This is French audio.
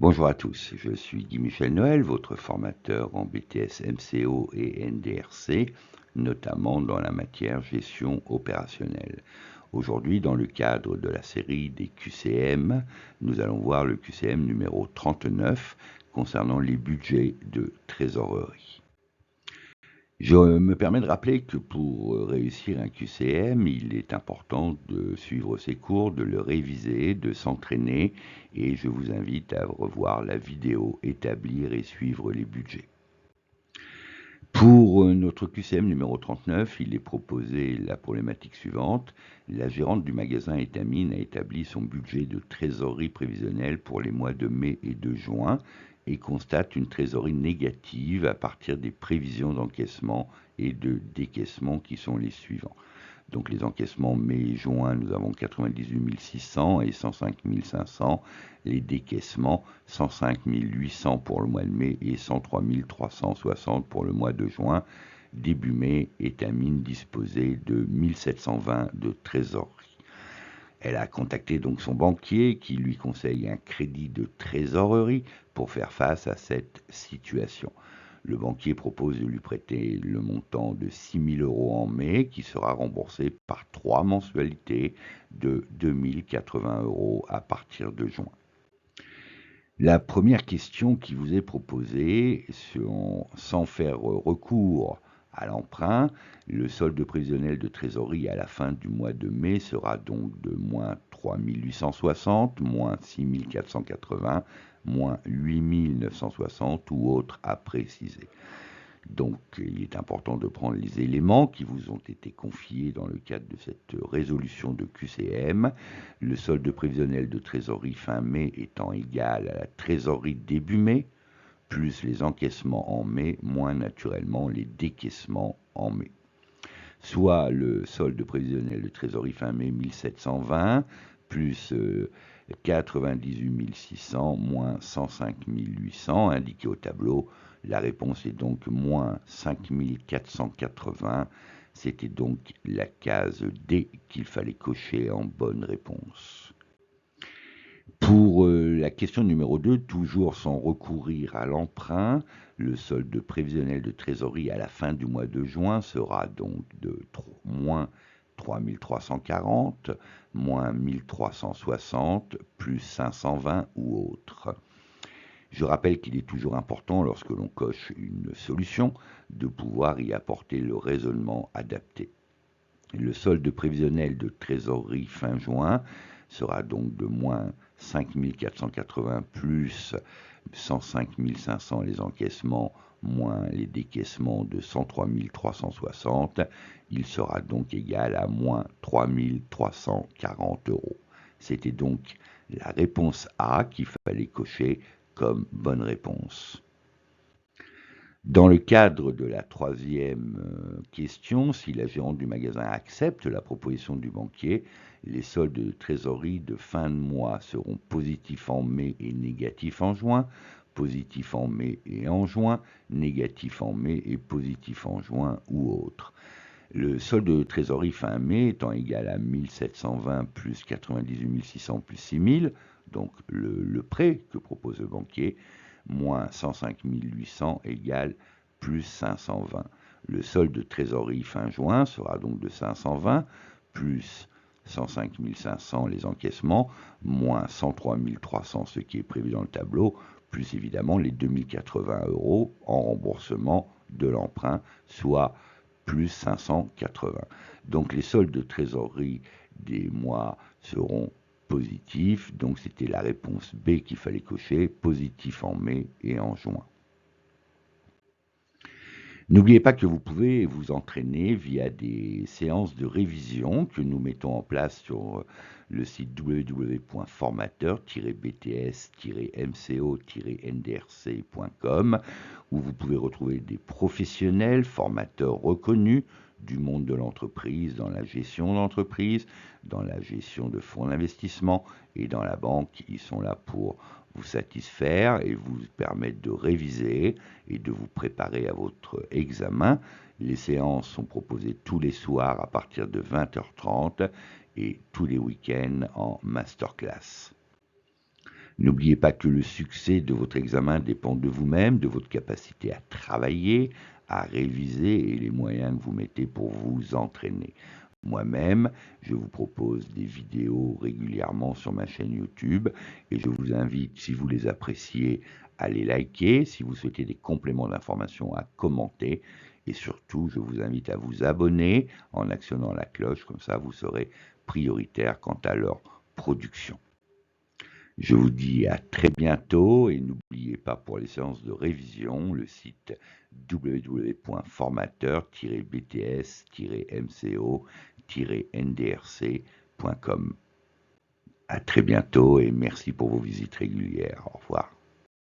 Bonjour à tous, je suis Guy Michel Noël, votre formateur en BTS MCO et NDRC, notamment dans la matière gestion opérationnelle. Aujourd'hui, dans le cadre de la série des QCM, nous allons voir le QCM numéro 39 concernant les budgets de trésorerie. Je me permets de rappeler que pour réussir un QCM, il est important de suivre ses cours, de le réviser, de s'entraîner, et je vous invite à revoir la vidéo établir et suivre les budgets. Pour notre QCM numéro 39, il est proposé la problématique suivante. La gérante du magasin Etamine a établi son budget de trésorerie prévisionnelle pour les mois de mai et de juin et constate une trésorerie négative à partir des prévisions d'encaissement et de décaissement qui sont les suivants. Donc les encaissements mai et juin, nous avons 98 600 et 105 500. Les décaissements, 105 800 pour le mois de mai et 103 360 pour le mois de juin. Début mai, Etamine disposait de 1720 de trésorerie. Elle a contacté donc son banquier qui lui conseille un crédit de trésorerie pour faire face à cette situation. Le banquier propose de lui prêter le montant de 6 000 € en mai qui sera remboursé par 3 mensualités de 2 080 € à partir de juin. La première question qui vous est proposée, sans faire recours à l'emprunt, le solde prévisionnel de trésorerie à la fin du mois de mai sera donc de moins 3 860, moins 6 480, moins 8 960 ou autre à préciser. Donc il est important de prendre les éléments qui vous ont été confiés dans le cadre de cette résolution de QCM, le solde prévisionnel de trésorerie fin mai étant égal à la trésorerie début mai, plus les encaissements en mai, moins naturellement les décaissements en mai. Soit le solde prévisionnel de trésorerie fin mai 1720, plus 98 600, moins 105 800, indiqué au tableau. La réponse est donc moins 5 480. C'était donc la case D qu'il fallait cocher en bonne réponse. Pour la question numéro 2, toujours sans recourir à l'emprunt, le solde prévisionnel de trésorerie à la fin du mois de juin sera donc de moins 3 340, moins 1360, plus 520 ou autre. Je rappelle qu'il est toujours important, lorsque l'on coche une solution, de pouvoir y apporter le raisonnement adapté. Le solde prévisionnel de trésorerie fin juin sera donc de moins 5 480 plus 105 500 les encaissements moins les décaissements de 103 360. Il sera donc égal à moins 3 340 €. C'était donc la réponse A qu'il fallait cocher comme bonne réponse. Dans le cadre de la troisième question, si la gérante du magasin accepte la proposition du banquier, les soldes de trésorerie de fin de mois seront positifs en mai et négatifs en juin, positifs en mai et en juin, négatifs en mai et positifs en juin ou autre. Le solde de trésorerie fin mai étant égal à 1720 plus 98 600 plus 6000, donc le prêt que propose le banquier, moins 105 800 égale plus 520. Le solde de trésorerie fin juin sera donc de 520 plus 105 500 les encaissements, moins 103 300 ce qui est prévu dans le tableau, plus évidemment les 2080 € en remboursement de l'emprunt, soit plus 580. Donc les soldes de trésorerie des mois seront positifs, donc c'était la réponse B qu'il fallait cocher, positif en mai et en juin. N'oubliez pas que vous pouvez vous entraîner via des séances de révision que nous mettons en place sur le site www.formateur-bts-mco-ndrc.com où vous pouvez retrouver des professionnels, formateurs reconnus du monde de l'entreprise, dans la gestion d'entreprise, dans la gestion de fonds d'investissement et dans la banque. Ils sont là pour vous satisfaire et vous permettre de réviser et de vous préparer à votre examen. Les séances sont proposées tous les soirs à partir de 20h30 et tous les week-ends en masterclass. N'oubliez pas que le succès de votre examen dépend de vous-même, de votre capacité à travailler, à réviser et les moyens que vous mettez pour vous entraîner. Moi-même, je vous propose des vidéos régulièrement sur ma chaîne YouTube et je vous invite, si vous les appréciez, à les liker, si vous souhaitez des compléments d'information, à commenter et surtout, je vous invite à vous abonner en actionnant la cloche, comme ça vous serez prioritaire quant à leur production. Je vous dis à très bientôt et n'oubliez pas pour les séances de révision le site www.formateur-bts-mco-ndrc.com. À très bientôt et merci pour vos visites régulières. Au revoir.